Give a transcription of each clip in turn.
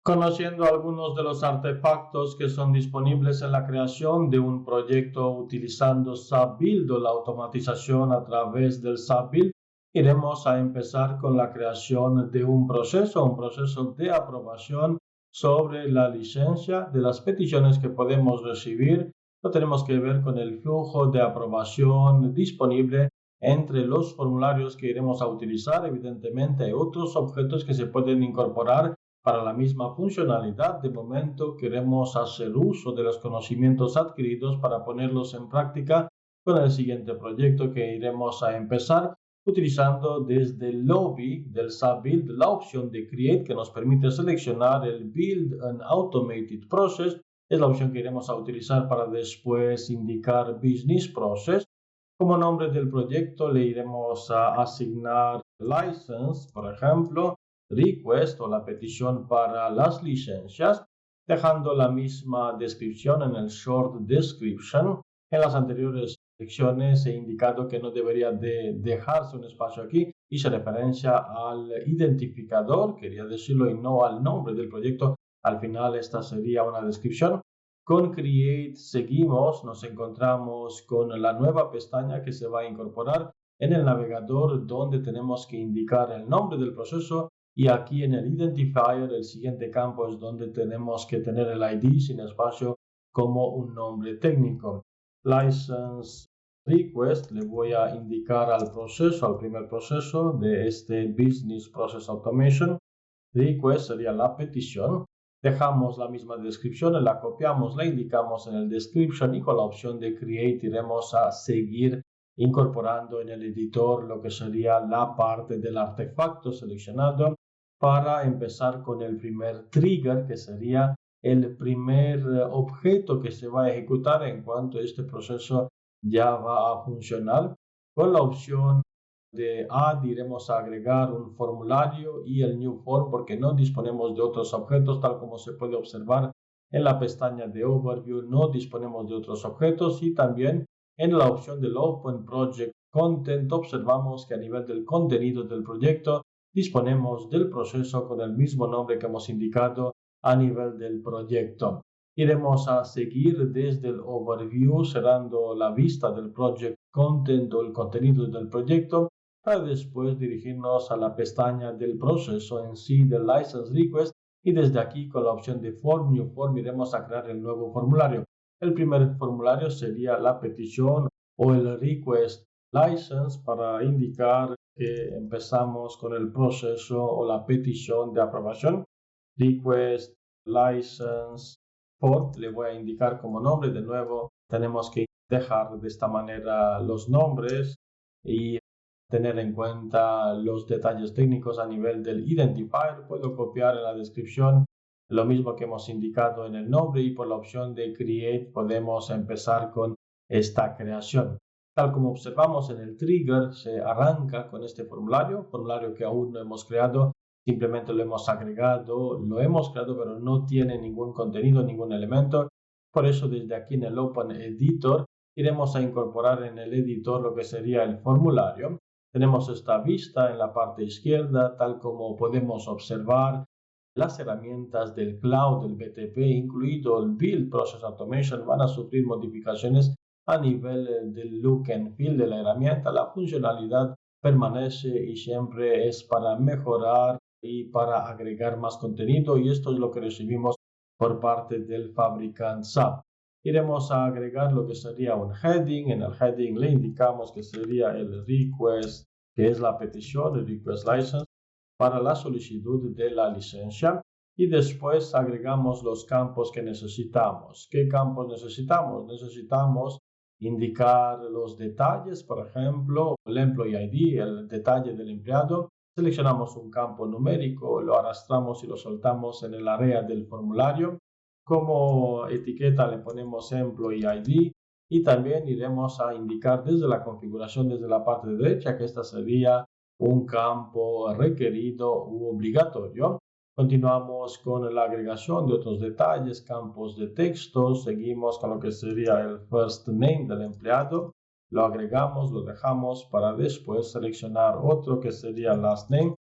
Conociendo algunos de los artefactos que son disponibles en la creación de un proyecto utilizando SAP Build o la automatización a través del SAP Build, iremos a empezar con la creación de un proceso de aprobación sobre la licencia de las peticiones que podemos recibir. Lo tenemos que ver con el flujo de aprobación disponible entre los formularios que iremos a utilizar. Evidentemente, hay otros objetos que se pueden incorporar para la misma funcionalidad. De momento queremos hacer uso de los conocimientos adquiridos para ponerlos en práctica con el siguiente proyecto que iremos a empezar utilizando desde el lobby del SAP Build la opción de Create, que nos permite seleccionar el Build an Automated Process. Es la opción que iremos a utilizar para después indicar Business Process. Como nombre del proyecto le iremos a asignar License, por ejemplo, Request o la petición para las licencias, dejando la misma descripción en el Short Description. En las anteriores secciones he indicado que no debería de dejarse un espacio aquí, hice referencia al identificador, quería decirlo, y no al nombre del proyecto. Al final esta sería una descripción. Con Create seguimos, nos encontramos con la nueva pestaña que se va a incorporar en el navegador, donde tenemos que indicar el nombre del proceso, y aquí en el Identifier el siguiente campo es donde tenemos que tener el ID sin espacio como un nombre técnico. License Request le voy a indicar al proceso, al primer proceso de este Business Process Automation. Request sería la petición. Dejamos la misma descripción, la copiamos, la indicamos en el description, y con la opción de Create iremos a seguir incorporando en el editor lo que sería la parte del artefacto seleccionado para empezar con el primer trigger, que sería el primer objeto que se va a ejecutar en cuanto este proceso ya va a funcionar. Con la opción de Add iremos a agregar un formulario y el New Form, porque no disponemos de otros objetos, tal como se puede observar en la pestaña de Overview. No disponemos de otros objetos, y también en la opción del Open Project Content observamos que a nivel del contenido del proyecto disponemos del proceso con el mismo nombre que hemos indicado a nivel del proyecto. Iremos a seguir desde el Overview cerrando la vista del Project Content o el contenido del proyecto, para después dirigirnos a la pestaña del proceso en sí del License Request, y desde aquí con la opción de Form, New Form, iremos a crear el nuevo formulario. El primer formulario sería la petición o el Request License, para indicar que empezamos con el proceso o la petición de aprobación. Request License Port le voy a indicar como nombre. De nuevo tenemos que dejar de esta manera los nombres y tener en cuenta los detalles técnicos a nivel del identifier. Puedo copiar en la descripción lo mismo que hemos indicado en el nombre, y por la opción de Create podemos empezar con esta creación. Tal como observamos en el trigger, se arranca con este formulario que aún no hemos creado, simplemente lo hemos creado, pero no tiene ningún contenido, ningún elemento. Por eso desde aquí en el Open Editor iremos a incorporar en el editor lo que sería el formulario. Tenemos esta vista en la parte izquierda, tal como podemos observar. Las herramientas del cloud, del BTP, incluido el Build Process Automation, van a sufrir modificaciones a nivel del look and feel de la herramienta. La funcionalidad permanece y siempre es para mejorar y para agregar más contenido, y esto es lo que recibimos por parte del fabricante SAP. Iremos a agregar lo que sería un heading. En el heading le indicamos que sería el request, que es la petición, el request license, para la solicitud de la licencia, y después agregamos los campos que necesitamos. ¿Qué campos necesitamos? Necesitamos indicar los detalles, por ejemplo, el Employee ID, el detalle del empleado. Seleccionamos un campo numérico, lo arrastramos y lo soltamos en el área del formulario. Como etiqueta le ponemos Employee ID, y también iremos a indicar desde la configuración, desde la parte derecha, que esta sería un campo requerido u obligatorio. Continuamos con la agregación de otros detalles, campos de texto. Seguimos con lo que sería el first name del empleado. Lo agregamos, lo dejamos para después seleccionar otro que sería last name,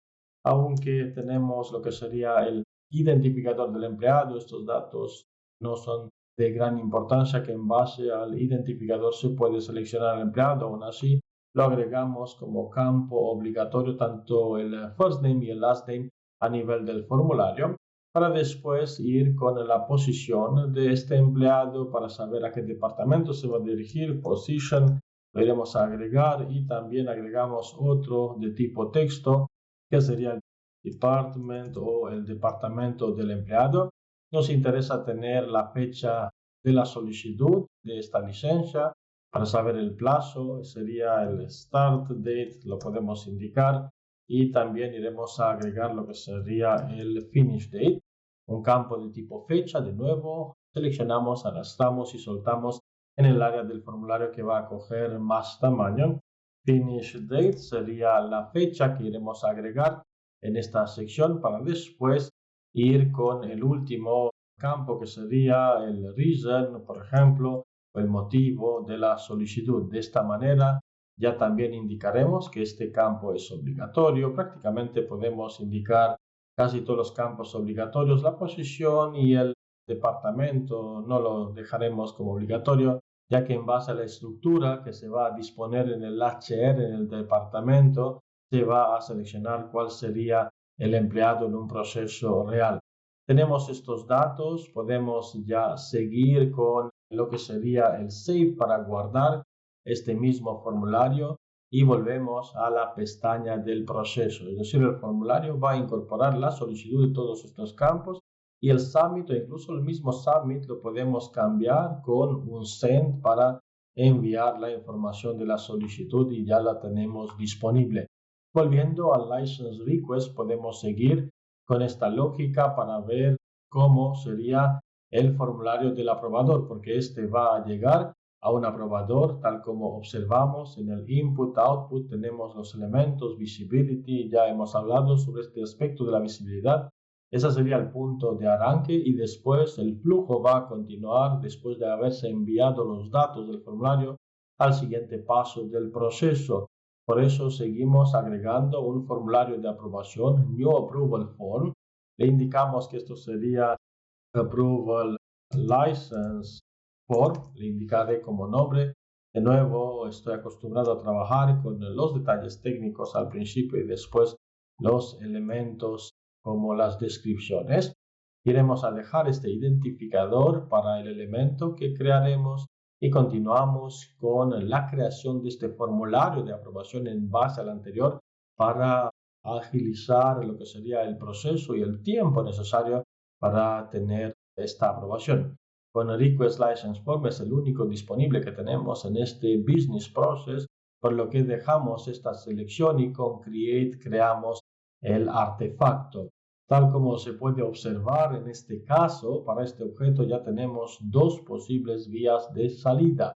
aunque tenemos lo que sería el identificador del empleado. Estos datos no son de gran importancia, que en base al identificador se puede seleccionar al empleado. Aún así, lo agregamos como campo obligatorio tanto el first name y el last name a nivel del formulario, para después ir con la posición de este empleado para saber a qué departamento se va a dirigir, position, lo iremos a agregar, y también agregamos otro de tipo texto que sería el department o el departamento del empleado. Nos interesa tener la fecha de la solicitud de esta licencia para saber el plazo, sería el start date, lo podemos indicar, y también iremos a agregar lo que sería el finish date, un campo de tipo fecha. De nuevo, seleccionamos, arrastramos y soltamos en el área del formulario que va a coger más tamaño. Finish date sería la fecha que iremos a agregar en esta sección para después ir con el último campo que sería el reason, por ejemplo, o el motivo de la solicitud. De esta manera ya también indicaremos que este campo es obligatorio. Prácticamente podemos indicar casi todos los campos obligatorios. La posición y el departamento no lo dejaremos como obligatorio, ya que en base a la estructura que se va a disponer en el HR, en el departamento, se va a seleccionar cuál sería el empleado en un proceso real. Tenemos estos datos, podemos ya seguir con lo que sería el save para guardar este mismo formulario, y volvemos a la pestaña del proceso. Es decir, el formulario va a incorporar la solicitud de todos estos campos, y el submit o incluso el mismo submit lo podemos cambiar con un send para enviar la información de la solicitud y ya la tenemos disponible. Volviendo al license request, podemos seguir con esta lógica para ver cómo sería el formulario del aprobador, porque este va a llegar a un aprobador, tal como observamos en el input output. Tenemos los elementos visibility, ya hemos hablado sobre este aspecto de la visibilidad. Ese sería el punto de arranque, y después el flujo va a continuar después de haberse enviado los datos del formulario al siguiente paso del proceso. Por eso seguimos agregando un formulario de aprobación, New Approval Form. Le indicamos que esto sería Approval License Form, le indicaré como nombre. De nuevo, estoy acostumbrado a trabajar con los detalles técnicos al principio y después los elementos como las descripciones. Iremos a dejar este identificador para el elemento que crearemos y continuamos con la creación de este formulario de aprobación en base al anterior para agilizar lo que sería el proceso y el tiempo necesario para tener esta aprobación. Con Request License Form es el único disponible que tenemos en este business process, por lo que dejamos esta selección y con Create creamos el artefacto. Tal como se puede observar en este caso, para este objeto ya tenemos dos posibles vías de salida.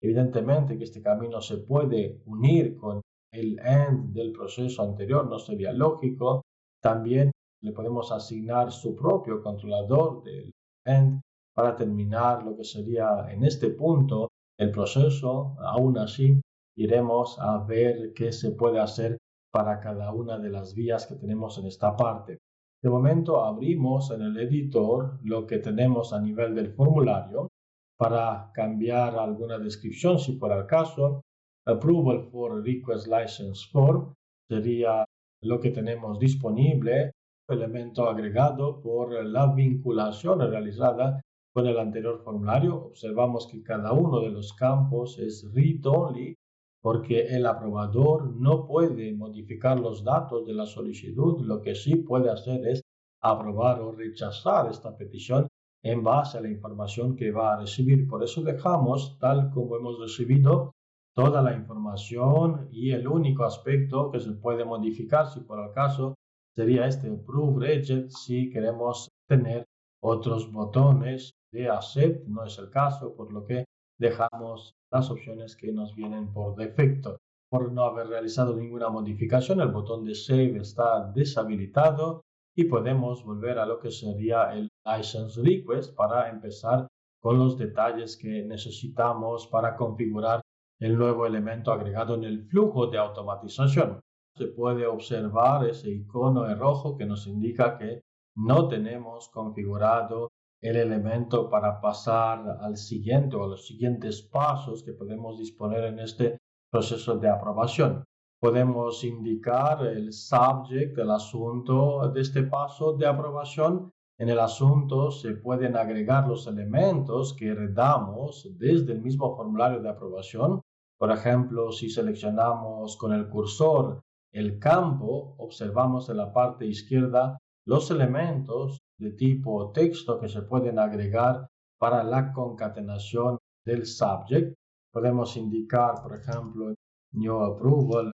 Evidentemente que este camino se puede unir con el end del proceso anterior, no sería lógico. También le podemos asignar su propio controlador del end para terminar lo que sería en este punto el proceso. Aún así, iremos a ver qué se puede hacer para cada una de las vías que tenemos en esta parte. De momento abrimos en el editor lo que tenemos a nivel del formulario para cambiar alguna descripción si fuera el caso. Approval for Request License Form sería lo que tenemos disponible, elemento agregado por la vinculación realizada con el anterior formulario. Observamos que cada uno de los campos es read-only, porque el aprobador no puede modificar los datos de la solicitud. Lo que sí puede hacer es aprobar o rechazar esta petición en base a la información que va a recibir. Por eso dejamos tal como hemos recibido toda la información, y el único aspecto que se puede modificar, si por el caso, sería este Approve Reject si queremos tener otros botones de Accept. No es el caso, por lo que dejamos las opciones que nos vienen por defecto. Por no haber realizado ninguna modificación, el botón de Save está deshabilitado y podemos volver a lo que sería el License Request para empezar con los detalles que necesitamos para configurar el nuevo elemento agregado en el flujo de automatización. Se puede observar ese icono en rojo que nos indica que no tenemos configurado el elemento para pasar al siguiente o a los siguientes pasos que podemos disponer en este proceso de aprobación. Podemos indicar el subject, el asunto de este paso de aprobación. En el asunto se pueden agregar los elementos que heredamos desde el mismo formulario de aprobación. Por ejemplo, si seleccionamos con el cursor el campo, observamos en la parte izquierda los elementos de tipo texto que se pueden agregar para la concatenación del subject. Podemos indicar, por ejemplo, New Approval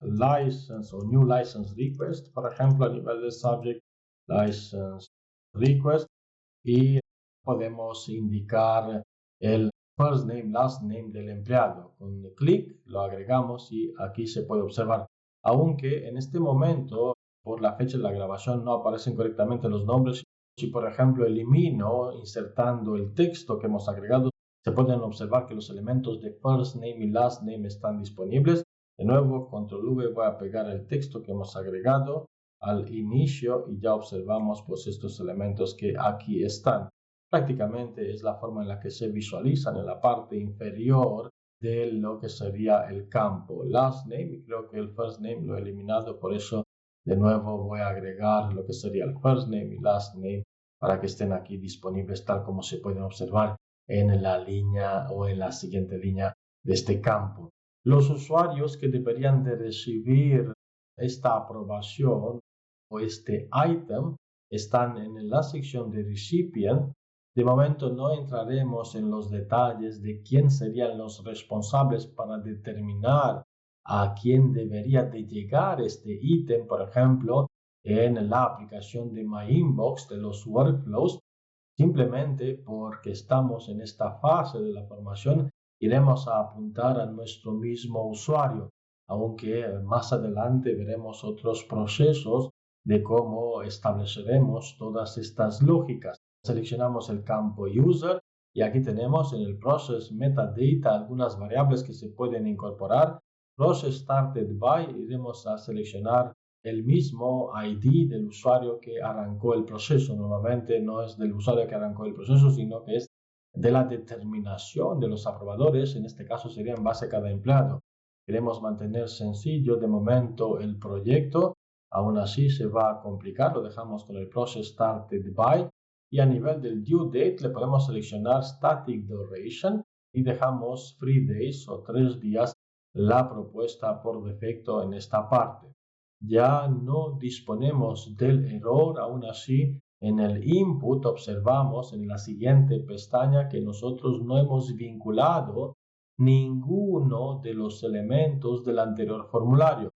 License o New License Request, por ejemplo, a nivel de Subject License Request, y podemos indicar el first name, last name del empleado. Con clic lo agregamos y aquí se puede observar. Aunque en este momento, por la fecha de la grabación, no aparecen correctamente los nombres, si por ejemplo elimino insertando el texto que hemos agregado, se pueden observar que los elementos de first name y last name están disponibles. De nuevo, control V, voy a pegar el texto que hemos agregado al inicio y ya observamos pues estos elementos que aquí están. Prácticamente es la forma en la que se visualizan en la parte inferior de lo que sería el campo last name, y creo que el first name lo he eliminado, por eso de nuevo voy a agregar lo que sería el first name y last name para que estén aquí disponibles tal como se pueden observar en la línea o en la siguiente línea de este campo. Los usuarios que deberían de recibir esta aprobación o este item están en la sección de recipient. De momento no entraremos en los detalles de quién serían los responsables para determinar a quién debería de llegar este ítem, por ejemplo, en la aplicación de My Inbox de los workflows. Simplemente porque estamos en esta fase de la formación, iremos a apuntar a nuestro mismo usuario, aunque más adelante veremos otros procesos de cómo estableceremos todas estas lógicas. Seleccionamos el campo User y aquí tenemos en el Process Metadata algunas variables que se pueden incorporar. Process Started By, iremos a seleccionar el mismo ID del usuario que arrancó el proceso. Normalmente no es del usuario que arrancó el proceso, sino que es de la determinación de los aprobadores. En este caso sería en base a cada empleado. Queremos mantener sencillo de momento el proyecto. Aún así se va a complicar. Lo dejamos con el Process Started By. Y a nivel del Due Date le podemos seleccionar Static Duration y dejamos Free Days o 3 días la propuesta por defecto en esta parte. Ya no disponemos del error, aún así en el input observamos en la siguiente pestaña que nosotros no hemos vinculado ninguno de los elementos del anterior formulario.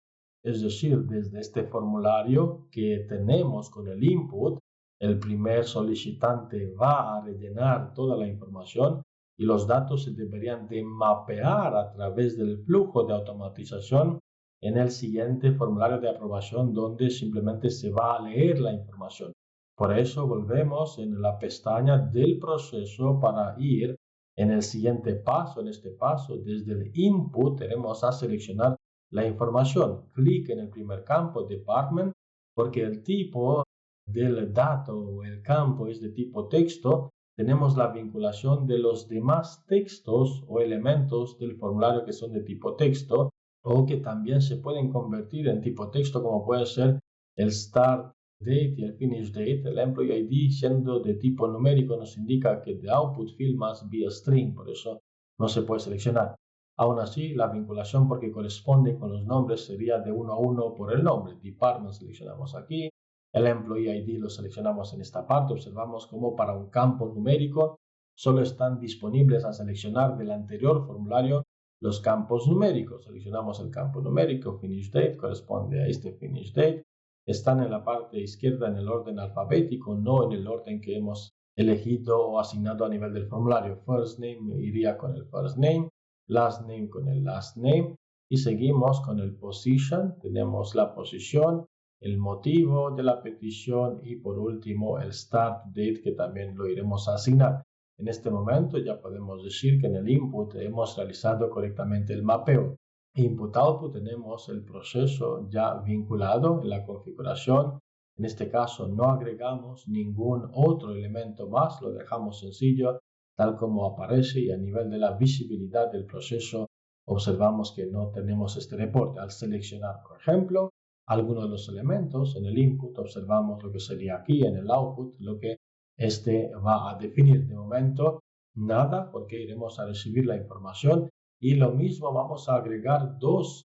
Es decir, desde este formulario que tenemos con el input, el primer solicitante va a rellenar toda la información y los datos se deberían de mapear a través del flujo de automatización en el siguiente formulario de aprobación donde simplemente se va a leer la información. Por eso volvemos en la pestaña del proceso para ir en el siguiente paso. En este paso, desde el input, tenemos a seleccionar la información. Clic en el primer campo, Department, porque el tipo del dato o el campo es de tipo texto. Tenemos la vinculación de los demás textos o elementos del formulario que son de tipo texto o que también se pueden convertir en tipo texto, como puede ser el Start Date y el Finish Date. El Employee ID, siendo de tipo numérico, nos indica que the output field must be a string, por eso no se puede seleccionar. Aún así, la vinculación, porque corresponde con los nombres, sería de 1 a 1 por el nombre. Department seleccionamos aquí, el Employee ID lo seleccionamos en esta parte. Observamos como para un campo numérico solo están disponibles a seleccionar del anterior formulario los campos numéricos. Seleccionamos el campo numérico, Finish Date, corresponde a este Finish Date. Están en la parte izquierda en el orden alfabético, no en el orden que hemos elegido o asignado a nivel del formulario. First Name iría con el First Name, Last Name con el Last Name y seguimos con el Position. Tenemos la posición, el motivo de la petición y por último el Start Date, que también lo iremos a asignar. En este momento ya podemos decir que en el input hemos realizado correctamente el mapeo. Input-output tenemos el proceso ya vinculado en la configuración. En este caso no agregamos ningún otro elemento más, lo dejamos sencillo, tal como aparece, y a nivel de la visibilidad del proceso observamos que no tenemos este reporte. Al seleccionar, por ejemplo, algunos de los elementos en el input, observamos lo que sería aquí en el output, lo que este va a definir. De momento, nada, porque iremos a recibir la información, y lo mismo vamos a agregar dos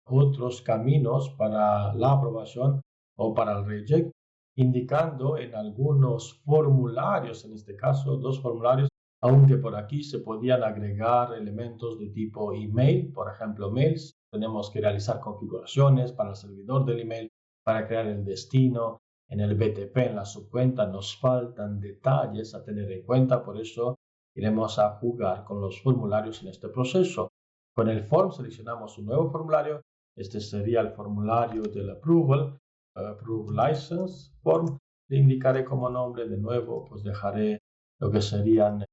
otros caminos para la aprobación o para el reject, indicando en algunos formularios, en este caso dos formularios, aunque por aquí se podían agregar elementos de tipo email, por ejemplo mails. Tenemos que realizar configuraciones para el servidor del email, para crear el destino. En el BTP, en la subcuenta, nos faltan detalles a tener en cuenta, por eso iremos a jugar con los formularios en este proceso. Con el form seleccionamos un nuevo formulario. Este sería el formulario del Approve License Form. Le indicaré como nombre, de nuevo, pues dejaré lo que serían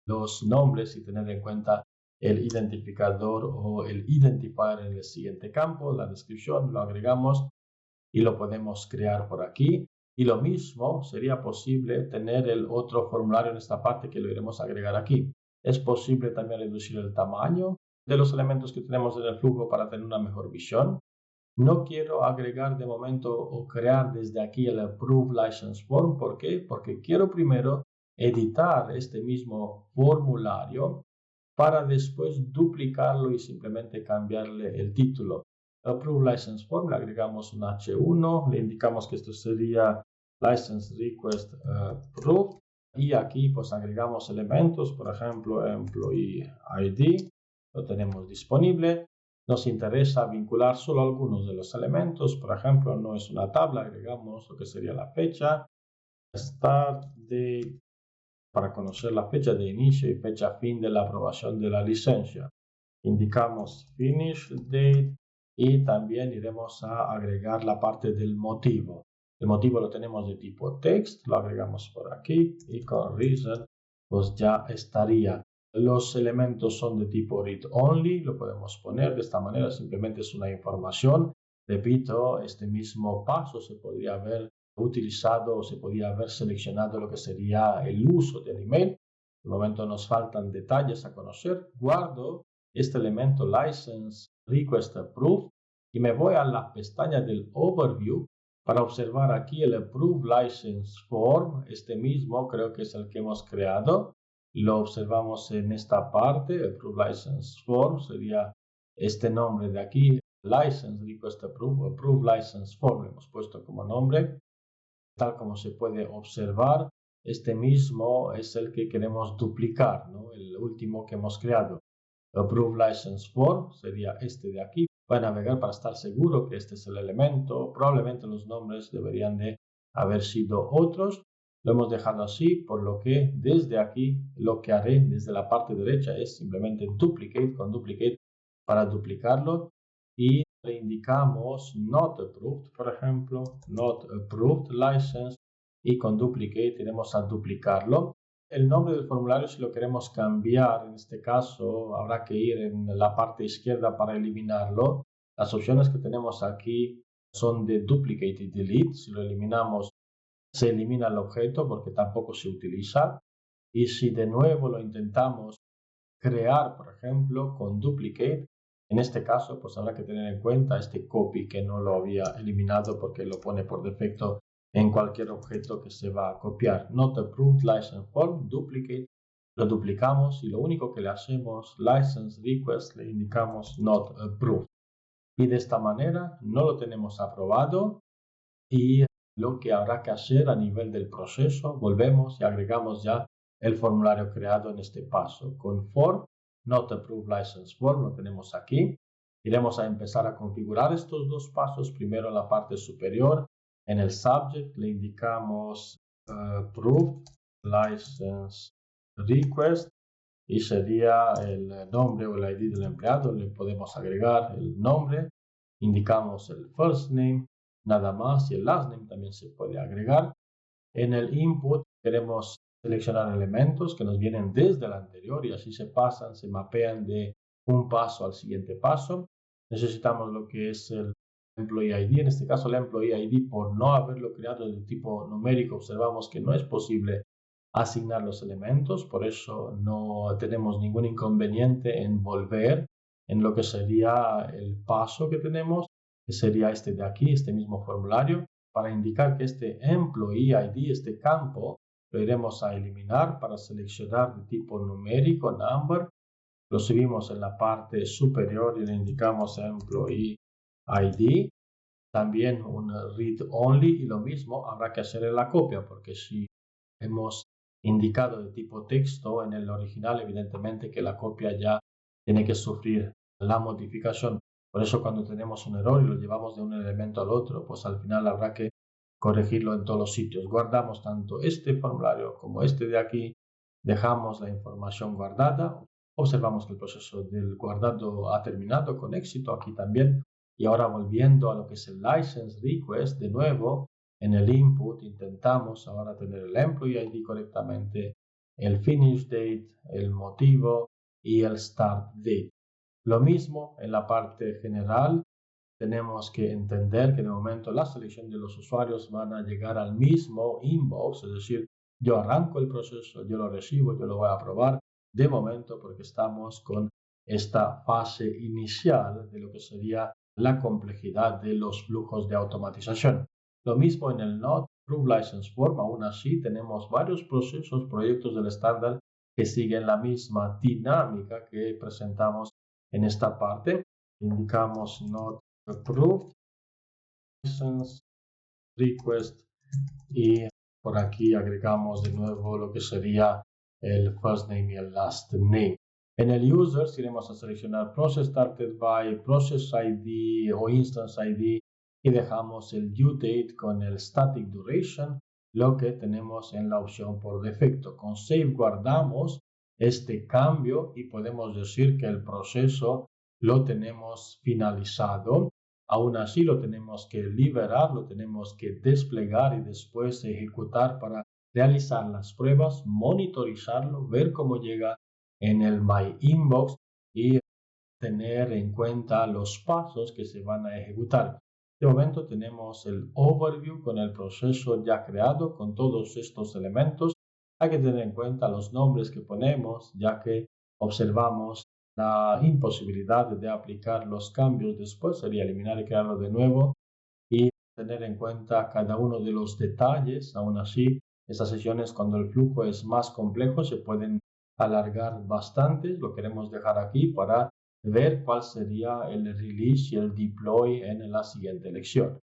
los nombres y tener en cuenta el identificador o el identifier en el siguiente campo. La descripción lo agregamos y lo podemos crear por aquí. Y lo mismo sería posible tener el otro formulario en esta parte, que lo iremos a agregar aquí. Es posible también reducir el tamaño de los elementos que tenemos en el flujo para tener una mejor visión. No quiero agregar de momento o crear desde aquí el Approve License Form. ¿Por qué? Porque quiero primero editar este mismo formulario para después duplicarlo y simplemente cambiarle el título. Approve License Form, le agregamos un H1, le indicamos que esto sería License Request Proof, y aquí pues agregamos elementos, por ejemplo Employee ID, lo tenemos disponible. Nos interesa vincular solo algunos de los elementos, por ejemplo no es una tabla, agregamos lo que sería la fecha, Start Date, para conocer la fecha de inicio y fecha fin de la aprobación de la licencia. Indicamos Finish Date y también iremos a agregar la parte del motivo. El motivo lo tenemos de tipo text, lo agregamos por aquí, y con reason pues ya estaría. Los elementos son de tipo read only, lo podemos poner de esta manera, simplemente es una información. Repito, este mismo paso se podría haber utilizado o se podía haber seleccionado lo que sería el uso del email. De momento nos faltan detalles a conocer. Guardo este elemento License Request Approve y me voy a la pestaña del Overview para observar aquí el Approve License Form. Este mismo creo que es el que hemos creado. Lo observamos en esta parte. Approve License Form sería este nombre de aquí. License Request Approve, Approve License Form, lo hemos puesto como nombre. Tal como se puede observar, este mismo es el que queremos duplicar, ¿no? El último que hemos creado. Approve License Form sería este de aquí. Voy a navegar para estar seguro que este es el elemento. Probablemente los nombres deberían de haber sido otros. Lo hemos dejado así, por lo que desde aquí lo que haré desde la parte derecha es simplemente duplicate con duplicate para duplicarlo, y le indicamos not approved, por ejemplo, not approved license, y con duplicate iremos a duplicarlo. El nombre del formulario, si lo queremos cambiar, en este caso habrá que ir en la parte izquierda para eliminarlo. Las opciones que tenemos aquí son de duplicate y delete. Si lo eliminamos, se elimina el objeto porque tampoco se utiliza. Y si de nuevo lo intentamos crear, por ejemplo, con duplicate, en este caso pues habrá que tener en cuenta este copy, que no lo había eliminado porque lo pone por defecto en cualquier objeto que se va a copiar. Not approved license form, duplicate, lo duplicamos y lo único que le hacemos, license request, le indicamos not approved. Y de esta manera no lo tenemos aprobado, y lo que habrá que hacer a nivel del proceso, volvemos y agregamos ya el formulario creado en este paso. Con form, not approved license form, lo tenemos aquí. Iremos a empezar a configurar estos dos pasos. Primero en la parte superior, en el subject, le indicamos approved license request, y sería el nombre o el ID del empleado. Le podemos agregar el nombre, indicamos el first name, nada más, y el last name también se puede agregar. En el input queremos seleccionar elementos que nos vienen desde el anterior y así se pasan, se mapean de un paso al siguiente paso. Necesitamos lo que es el employee ID. En este caso, el employee ID, por no haberlo creado de tipo numérico, observamos que no es posible asignar los elementos, por eso no tenemos ningún inconveniente en volver en lo que sería el paso que tenemos, que sería este de aquí, este mismo formulario, para indicar que este employee ID, este campo, lo iremos a eliminar para seleccionar de tipo numérico, number. Lo subimos en la parte superior y le indicamos employee ID. También un read only y lo mismo habrá que hacer en la copia, porque si hemos indicado de tipo texto en el original, evidentemente que la copia ya tiene que sufrir la modificación. Por eso cuando tenemos un error y lo llevamos de un elemento al otro, pues al final habrá que corregirlo en todos los sitios. Guardamos tanto este formulario como este de aquí, dejamos la información guardada, observamos que el proceso del guardado ha terminado con éxito aquí también. Y ahora volviendo a lo que es el license request, de nuevo, en el input intentamos ahora tener el employee ID correctamente, el finish date, el motivo y el start date. Lo mismo en la parte general, tenemos que entender que de momento la selección de los usuarios van a llegar al mismo inbox, es decir, yo arranco el proceso, yo lo recibo, yo lo voy a aprobar de momento porque estamos con esta fase inicial de lo que sería la complejidad de los flujos de automatización. Lo mismo en el Not Proof License Form, aún así tenemos varios procesos, proyectos del estándar que siguen la misma dinámica que presentamos en esta parte. Indicamos Not Approved License Request y por aquí agregamos de nuevo lo que sería el first name y el last name. En el Users iremos a seleccionar Process Started By, Process ID o Instance ID y dejamos el Due Date con el Static Duration, lo que tenemos en la opción por defecto. Con Save guardamos este cambio y podemos decir que el proceso lo tenemos finalizado. Aún así lo tenemos que liberar, lo tenemos que desplegar y después ejecutar para realizar las pruebas, monitorizarlo, ver cómo llega en el My Inbox y tener en cuenta los pasos que se van a ejecutar. De momento tenemos el overview con el proceso ya creado con todos estos elementos. Hay que tener en cuenta los nombres que ponemos, ya que observamos la imposibilidad de aplicar los cambios después, sería eliminar y crearlo de nuevo y tener en cuenta cada uno de los detalles. Aún así, estas sesiones cuando el flujo es más complejo se pueden alargar bastante. Lo queremos dejar aquí para ver cuál sería el release y el deploy en la siguiente lección.